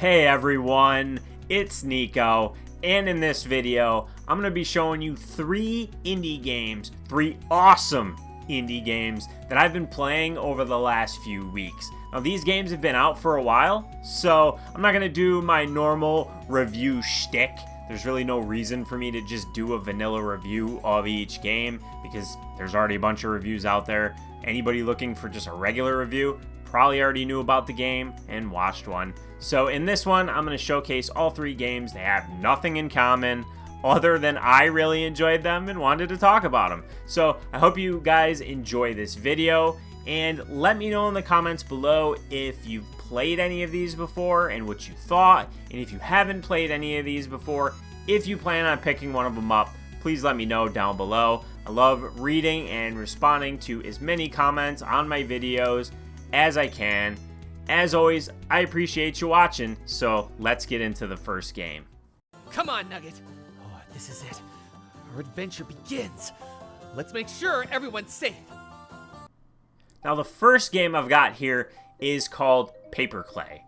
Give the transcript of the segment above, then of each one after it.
Hey everyone, it's Nico, and in this video, I'm going to be showing you three awesome indie games that I've been playing over the last few weeks. Now these games have been out for a while, so I'm not going to do my normal review shtick. There's really no reason for me to just do a vanilla review of each game because there's already a bunch of reviews out there. Anybody looking for just a regular review probably already knew about the game and watched one. So in this one, I'm going to showcase all three games. They have nothing in common other than I really enjoyed them and wanted to talk about them. So I hope you guys enjoy this video, and let me know in the comments below if you've played any of these before and what you thought. And if you haven't played any of these before, if you plan on picking one of them up, please let me know down below. I love reading and responding to as many comments on my videos as I can. As always, I appreciate you watching, so let's get into the first game. Come on, Nugget. Oh, this is it. Our adventure begins. Let's make sure everyone's safe. Now, the first game I've got here is called Paperklay.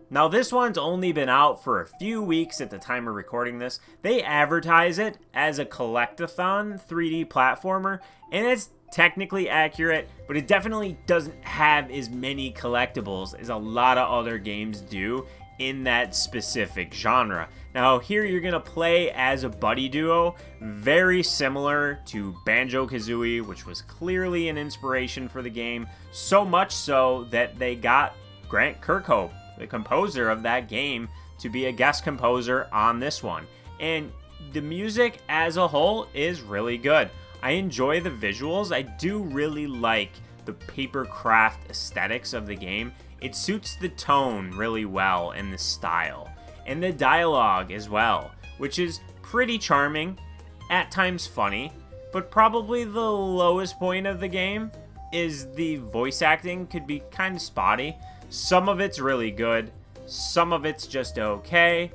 Now, this one's only been out for a few weeks at the time of recording this. They advertise it as a collectathon 3D platformer, and it's technically accurate, but it definitely doesn't have as many collectibles as a lot of other games do in that specific genre. Now here you're gonna play as a buddy duo, very similar to Banjo-Kazooie, which was clearly an inspiration for the game, so much so that they got Grant Kirkhope, the composer of that game, to be a guest composer on this one. And the music as a whole is really good. I enjoy the visuals. I do really like the paper craft aesthetics of the game. It suits the tone really well and the style. And the dialogue as well, which is pretty charming, at times funny, but probably the lowest point of the game is the voice acting could be kind of spotty. Some of it's really good, some of it's just okay.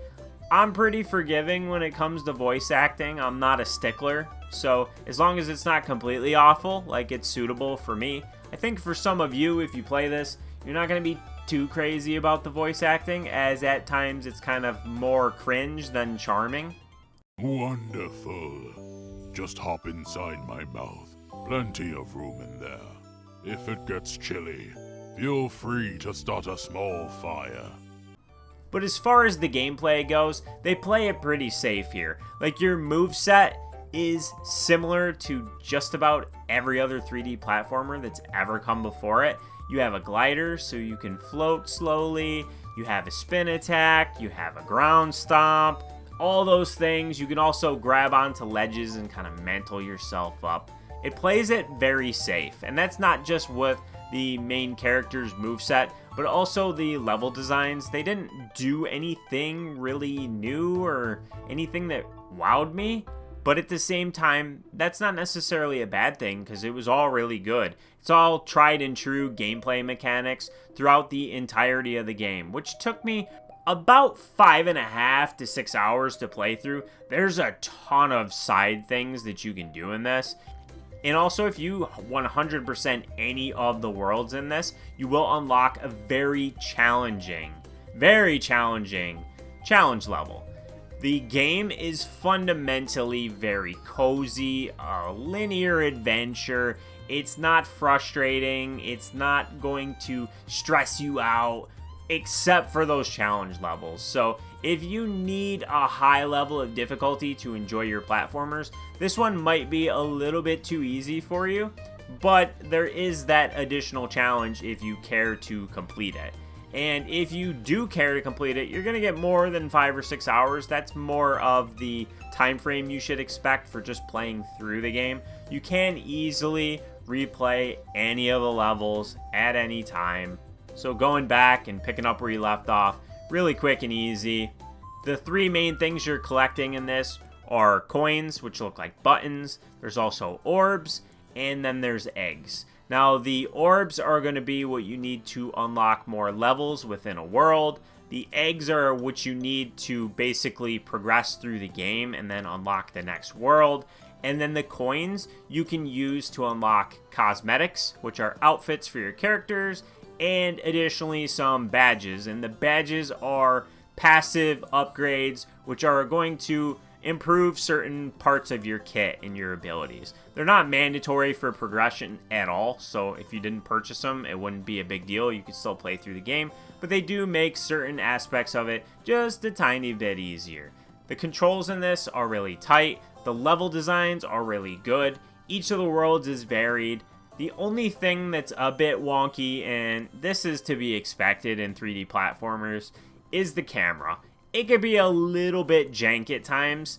I'm pretty forgiving when it comes to voice acting. I'm not a stickler. So as long as it's not completely awful, like it's suitable for me. I think for some of you, if you play this, you're not going to be too crazy about the voice acting, as at times it's kind of more cringe than charming. Wonderful. Just hop inside my mouth. Plenty of room in there. If it gets chilly, feel free to start a small fire. But as far as the gameplay goes, they play it pretty safe here. Like, your moveset is similar to just about every other 3D platformer that's ever come before it. You have a glider, so you can float slowly. You have a spin attack. You have a ground stomp. All those things. You can also grab onto ledges and kind of mantle yourself up. It plays it very safe, and that's not just with the main character's moveset, but also the level designs. They didn't do anything really new or anything that wowed me, but at the same time, that's not necessarily a bad thing because it was all really good. It's all tried and true gameplay mechanics throughout the entirety of the game, which took me about 5.5 to 6 hours to play through. There's a ton of side things that you can do in this. And also, if you 100% any of the worlds in this, you will unlock a very challenging challenge level. The game is fundamentally very cozy, a linear adventure. It's not frustrating. It's not going to stress you out, except for those challenge levels. So if you need a high level of difficulty to enjoy your platformers, this one might be a little bit too easy for you, but there is that additional challenge if you care to complete it. And if you do care to complete it, you're going to get more than 5 or 6 hours. That's more of the time frame you should expect for just playing through the game. You can easily replay any of the levels at any time. So going back and picking up where you left off, really quick and easy. The three main things you're collecting in this are coins, which look like buttons. There's also orbs, and then there's eggs. Now, the orbs are going to be what you need to unlock more levels within a world. The eggs are what you need to basically progress through the game and then unlock the next world. And then the coins you can use to unlock cosmetics, which are outfits for your characters, and additionally some badges. And the badges are passive upgrades, which are going to improve certain parts of your kit and your abilities. They're not mandatory for progression at all, so if you didn't purchase them, it wouldn't be a big deal. You could still play through the game, but they do make certain aspects of it just a tiny bit easier. The controls in this are really tight. The level designs are really good. Each of the worlds is varied. The only thing that's a bit wonky, and this is to be expected in 3D platformers, is the camera. It could be a little bit jank at times.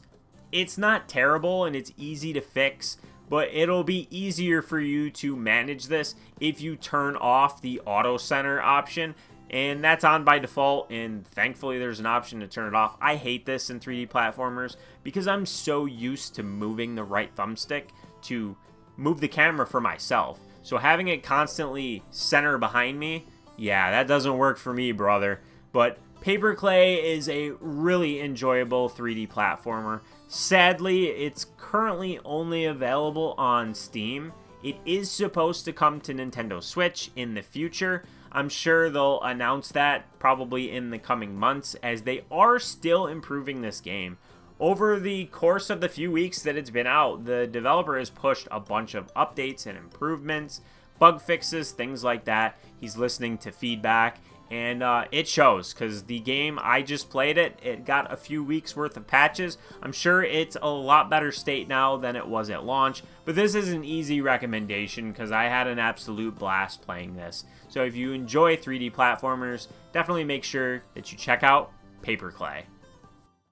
It's not terrible and it's easy to fix, but it'll be easier for you to manage this if you turn off the auto center option, and that's on by default, and thankfully there's an option to turn it off. I hate this in 3D platformers because I'm so used to moving the right thumbstick to move the camera for myself. So having it constantly center behind me, yeah, that doesn't work for me, brother. But Paperklay is a really enjoyable 3D platformer. Sadly, it's currently only available on Steam. It is supposed to come to Nintendo Switch in the future. I'm sure they'll announce that probably in the coming months, as they are still improving this game. Over the course of the few weeks that it's been out, the developer has pushed a bunch of updates and improvements, bug fixes, things like that. He's listening to feedback, and it shows, because the game, I just played it. It got a few weeks worth of patches. I'm sure it's a lot better state now than it was at launch, but this is an easy recommendation because I had an absolute blast playing this. So if you enjoy 3D platformers, definitely make sure that you check out Paperklay.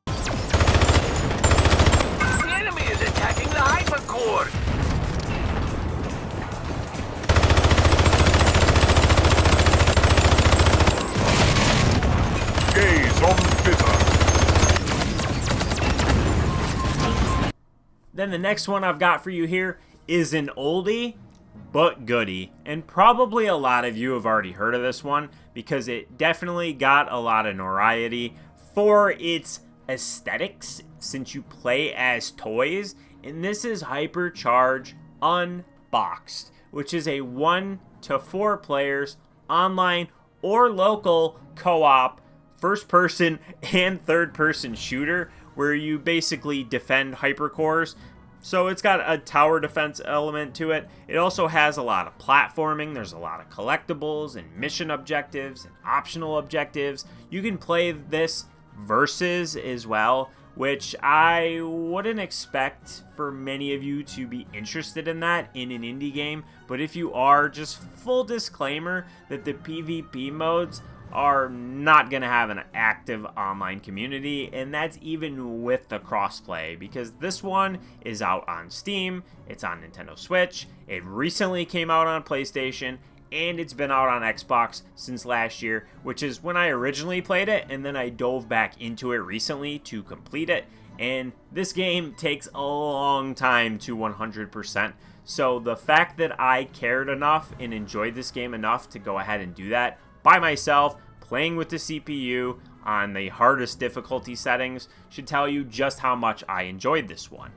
The enemy is attacking the Hypercore! Gaze on thither. Then the next one I've got for you here is an oldie but goodie, and probably a lot of you have already heard of this one because it definitely got a lot of notoriety for its aesthetics since you play as toys, and this is Hypercharge Unboxed, which is a 1 to 4 players online or local co-op first person and third person shooter where you basically defend hypercores. So it's got a tower defense element to it. It also has a lot of platforming. There's a lot of collectibles and mission objectives and optional objectives. You can play this versus as well, which I wouldn't expect for many of you to be interested in that in an indie game. But if you are, just full disclaimer that the PvP modes are not going to have an active online community, and that's even with the crossplay, because this one is out on Steam, it's on Nintendo Switch, it recently came out on PlayStation, and it's been out on Xbox since last year, which is when I originally played it, and then I dove back into it recently to complete it, and this game takes a long time to 100%. So the fact that I cared enough and enjoyed this game enough to go ahead and do that by myself, playing with the CPU on the hardest difficulty settings, should tell you just how much I enjoyed this one.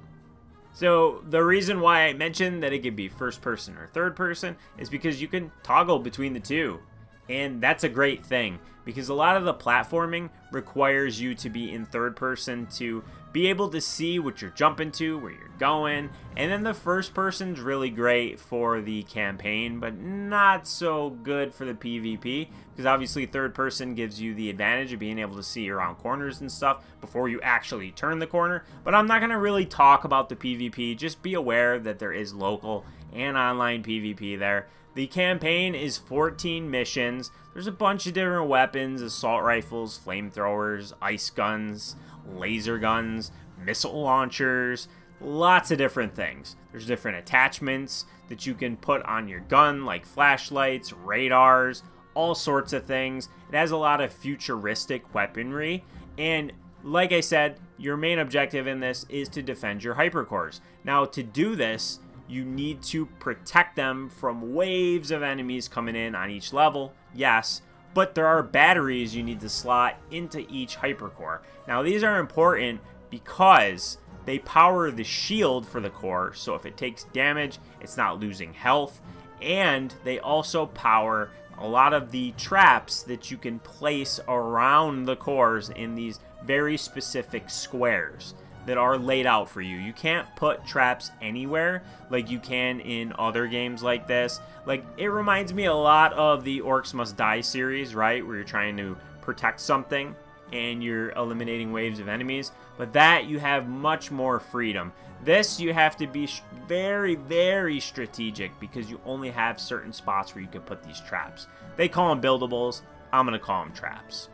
So the reason why I mentioned that it could be first person or third person is because you can toggle between the two. And that's a great thing, because a lot of the platforming requires you to be in third person to be able to see what you're jumping to, where you're going. And then the first person's really great for the campaign, but not so good for the PvP, because obviously third person gives you the advantage of being able to see around corners and stuff before you actually turn the corner. But I'm not going to really talk about the PvP. Just be aware that there is local and online PvP there. The campaign is 14 missions. There's a bunch of different weapons: assault rifles, flamethrowers, ice guns, laser guns, missile launchers, lots of different things. There's different attachments that you can put on your gun, like flashlights, radars, all sorts of things. It has a lot of futuristic weaponry, and like I said, your main objective in this is to defend your hypercores. Now, to do this, you need to protect them from waves of enemies coming in on each level, yes, but there are batteries you need to slot into each hypercore. Now, these are important because they power the shield for the core, so if it takes damage, it's not losing health, and they also power a lot of the traps that you can place around the cores in these very specific squares that are laid out for you. You can't put traps anywhere like you can in other games like this. Like, it reminds me a lot of the Orcs Must Die series, right? Where you're trying to protect something and you're eliminating waves of enemies. But that, you have much more freedom. This, you have to be very, very strategic because you only have certain spots where you can put these traps. They call them buildables. I'm going to call them traps.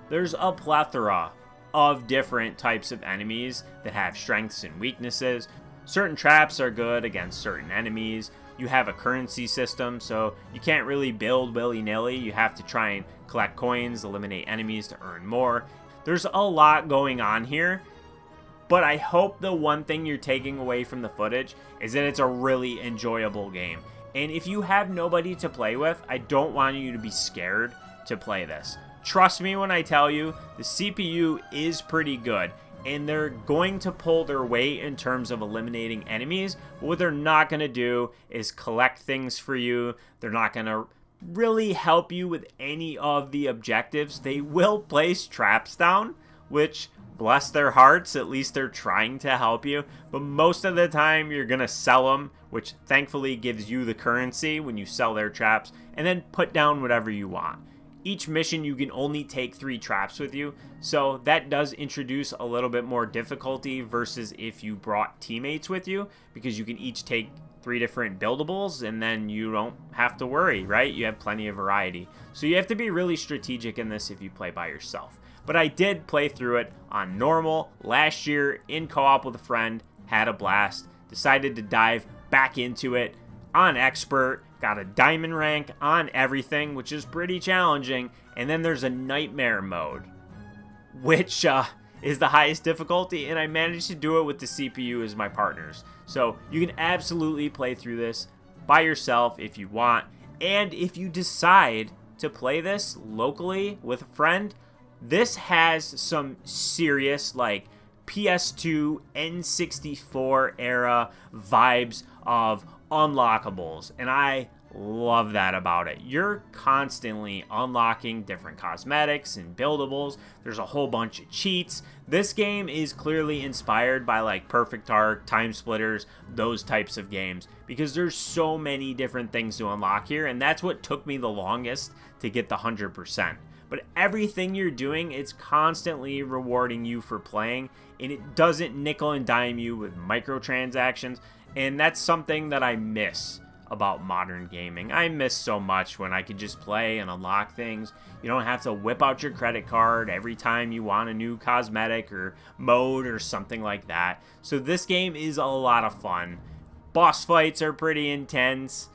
There's a plethora of different types of enemies that have strengths and weaknesses. Certain traps are good against certain enemies. You have a currency system, so you can't really build willy-nilly. You have to try and collect coins, eliminate enemies to earn more. There's a lot going on here, but I hope the one thing you're taking away from the footage is that it's a really enjoyable game. And if you have nobody to play with, I don't want you to be scared to play this. Trust me when I tell you, the CPU is pretty good, and they're going to pull their weight in terms of eliminating enemies. But what they're not going to do is collect things for you. They're not going to really help you with any of the objectives. They will place traps down, which, bless their hearts, at least they're trying to help you. But most of the time, you're going to sell them, which thankfully gives you the currency when you sell their traps, and then put down whatever you want. Each mission, you can only take 3 traps with you, so that does introduce a little bit more difficulty versus if you brought teammates with you, because you can each take 3 different buildables, and then you don't have to worry, right? You have plenty of variety. So you have to be really strategic in this if you play by yourself. But I did play through it on normal last year in co-op with a friend, had a blast, decided to dive back into it on expert, got a diamond rank on everything, which is pretty challenging. And then there's a nightmare mode, which is the highest difficulty, and I managed to do it with the CPU as my partners. So you can absolutely play through this by yourself if you want. And if you decide to play this locally with a friend, this has some serious, like, PS2, N64 era vibes of unlockables, and I love that about it. You're constantly unlocking different cosmetics and buildables. There's a whole bunch of cheats. This game is clearly inspired by like Perfect Dark, Time Splitters, those types of games, because there's so many different things to unlock here, and that's what took me the longest to get the 100%. But everything you're doing, it's constantly rewarding you for playing, and it doesn't nickel and dime you with microtransactions. And that's something that I miss about modern gaming. I miss so much when I could just play and unlock things. You don't have to whip out your credit card every time you want a new cosmetic or mode or something like that. So this game is a lot of fun. Boss fights are pretty intense.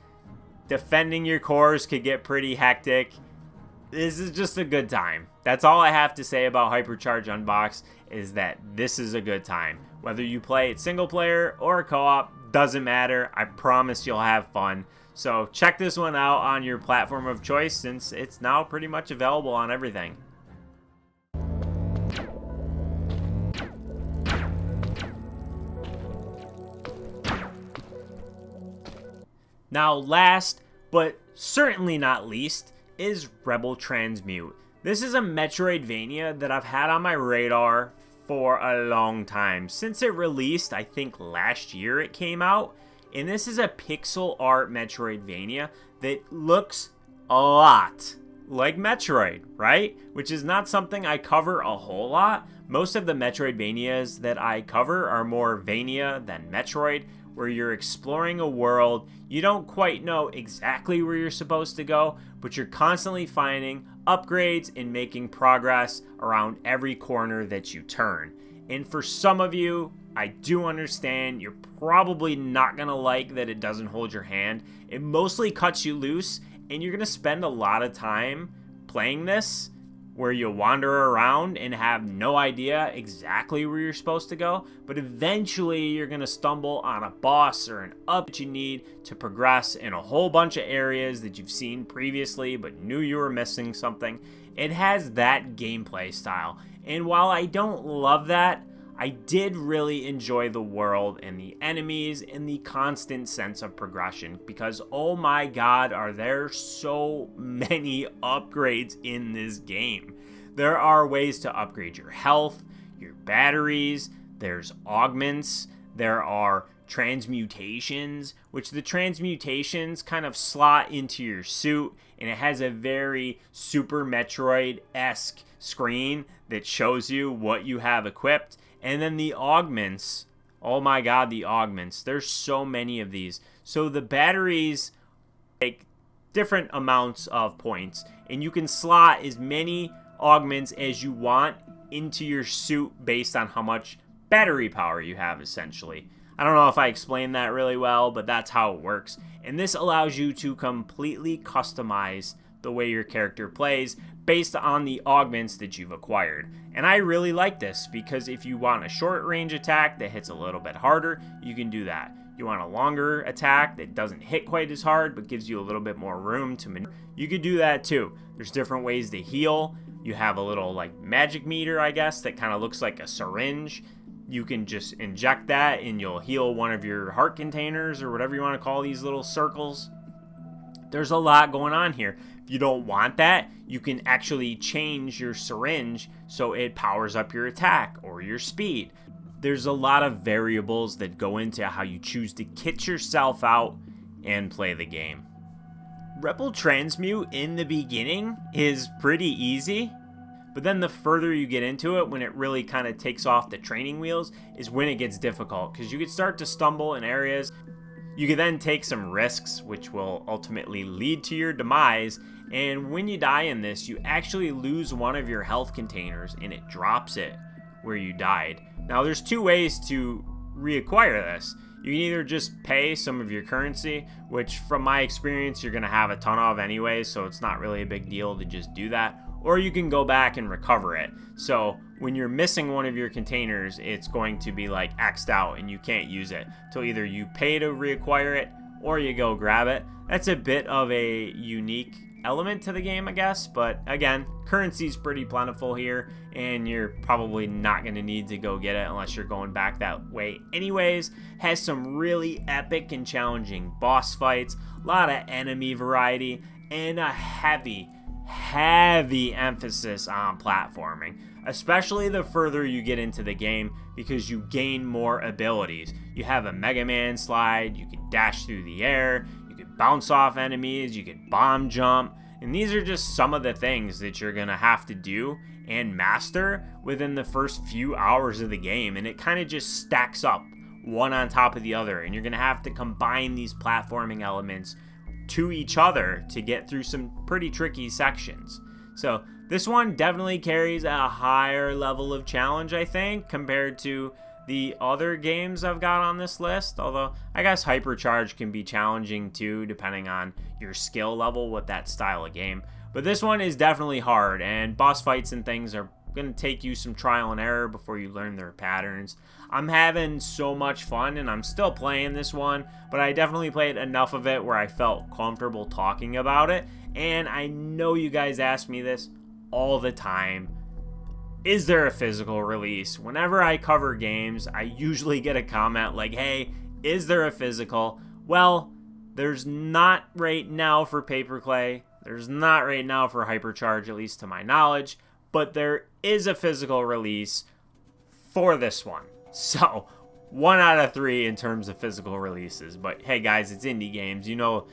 Defending your cores could get pretty hectic. This is just a good time. That's all I have to say about Hypercharge Unboxed, is that this is a good time. Whether you play it single player or co-op, doesn't matter. I promise you'll have fun. So check this one out on your platform of choice, since it's now pretty much available on everything. Now, last but certainly not least is Rebel Transmute. This is a Metroidvania that I've had on my radar for a long time. Since it released, I think last year it came out. And this is a pixel art Metroidvania that looks a lot like Metroid, right? Which is not something I cover a whole lot. Most of the Metroidvanias that I cover are more Vania than Metroid, where you're exploring a world. You don't quite know exactly where you're supposed to go, but you're constantly finding upgrades and making progress around every corner that you turn. And for some of you, I do understand you're probably not going to like that it doesn't hold your hand. It mostly cuts you loose, and you're going to spend a lot of time playing this where you'll wander around and have no idea exactly where you're supposed to go, but eventually you're going to stumble on a boss or an up that you need to progress in a whole bunch of areas that you've seen previously but knew you were missing something. It has that gameplay style, and while I don't love that, I did really enjoy the world and the enemies and the constant sense of progression, because oh my god, are there so many upgrades in this game. There are ways to upgrade your health, your batteries, there's augments, there are transmutations, which the transmutations kind of slot into your suit, and it has a very Super Metroid-esque screen that shows you what you have equipped. And then the augments, oh my god, the augments, there's so many of these. So the batteries take different amounts of points, and you can slot as many augments as you want into your suit based on how much battery power you have, essentially. I don't know if I explained that really well, but that's how it works. And this allows you to completely customize the way your character plays based on the augments that you've acquired. And I really like this, because if you want a short range attack that hits a little bit harder, you can do that. You want a longer attack that doesn't hit quite as hard but gives you a little bit more room to maneuver, you could do that too. There's different ways to heal. You have a little like magic meter, I guess, that kind of looks like a syringe. You can just inject that and you'll heal one of your heart containers, or whatever you want to call these little circles. There's a lot going on here. If you don't want that, you can actually change your syringe so it powers up your attack or your speed. There's a lot of variables that go into how you choose to kit yourself out and play the game. Rebel Transmute in the beginning is pretty easy, but then the further you get into it, when it really kind of takes off the training wheels, is when it gets difficult, because you could start to stumble in areas. You could then take some risks, which will ultimately lead to your demise. And when you die in this, you actually lose one of your health containers and it drops it where you died. Now, there's two ways to reacquire this. You can either just pay some of your currency, which from my experience, you're going to have a ton of anyway, so it's not really a big deal to just do that. Or you can go back and recover it. So when you're missing one of your containers, it's going to be like X'd out and you can't use it. So either you pay to reacquire it or you go grab it. That's a bit of a unique element to the game, I guess. But again, currency's pretty plentiful here, and you're probably not going to need to go get it unless you're going back that way anyways. Has some really epic and challenging boss fights, a lot of enemy variety, and a heavy emphasis on platforming, especially the further you get into the game, because you gain more abilities. You have a Mega Man slide, you can dash through the air, you can bounce off enemies, you can bomb jump, and these are just some of the things that you're gonna have to do and master within the first few hours of the game, and it kind of just stacks up one on top of the other, and you're gonna have to combine these platforming elements to each other to get through some pretty tricky sections. So this one definitely carries a higher level of challenge, I think, compared to the other games I've got on this list. Although I guess Hypercharge can be challenging too, depending on your skill level with that style of game. But this one is definitely hard, and boss fights and things are going to take you some trial and error before you learn their patterns. I'm having so much fun, and I'm still playing this one, but I definitely played enough of it where I felt comfortable talking about it. And I know you guys ask me this all the time. Is there a physical release? Whenever I cover games, I usually get a comment like, hey, is there a physical? Well, there's not right now for Paperklay. There's not right now for Hypercharge, at least to my knowledge. But there is a physical release for this one. So 1 out of 3 in terms of physical releases. But hey guys, it's indie games. You know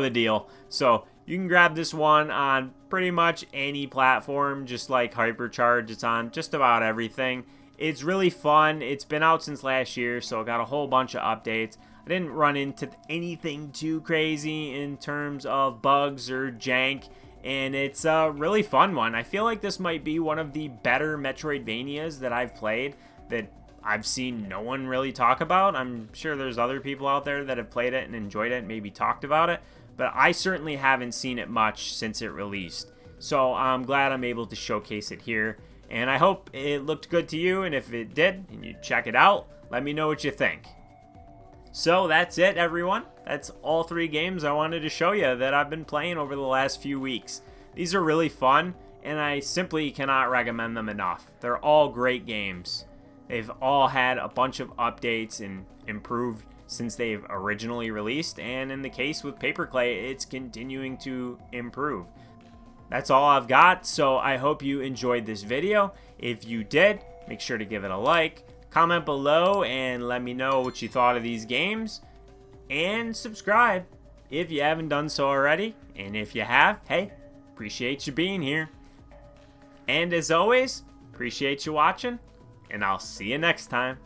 the deal. So you can grab this one on pretty much any platform, just like Hypercharge. It's on just about everything. It's really fun. It's been out since last year, so I got a whole bunch of updates. I didn't run into anything too crazy in terms of bugs or jank, and it's a really fun one. I feel like this might be one of the better Metroidvanias that I've played that I've seen no one really talk about. I'm sure there's other people out there that have played it and enjoyed it and maybe talked about it, but I certainly haven't seen it much since it released. So I'm glad I'm able to showcase it here, and I hope it looked good to you, and if it did and you check it out, let me know what you think. So that's it, everyone. That's all 3 games I wanted to show you that I've been playing over the last few weeks. These are really fun, and I simply cannot recommend them enough. They're all great games. They've all had a bunch of updates and improved since they've originally released, and in the case with Paperklay, it's continuing to improve. That's all I've got, so I hope you enjoyed this video. If you did, make sure to give it a like, comment below, and let me know what you thought of these games, and subscribe if you haven't done so already, and if you have, hey, appreciate you being here. And as always, appreciate you watching, and I'll see you next time.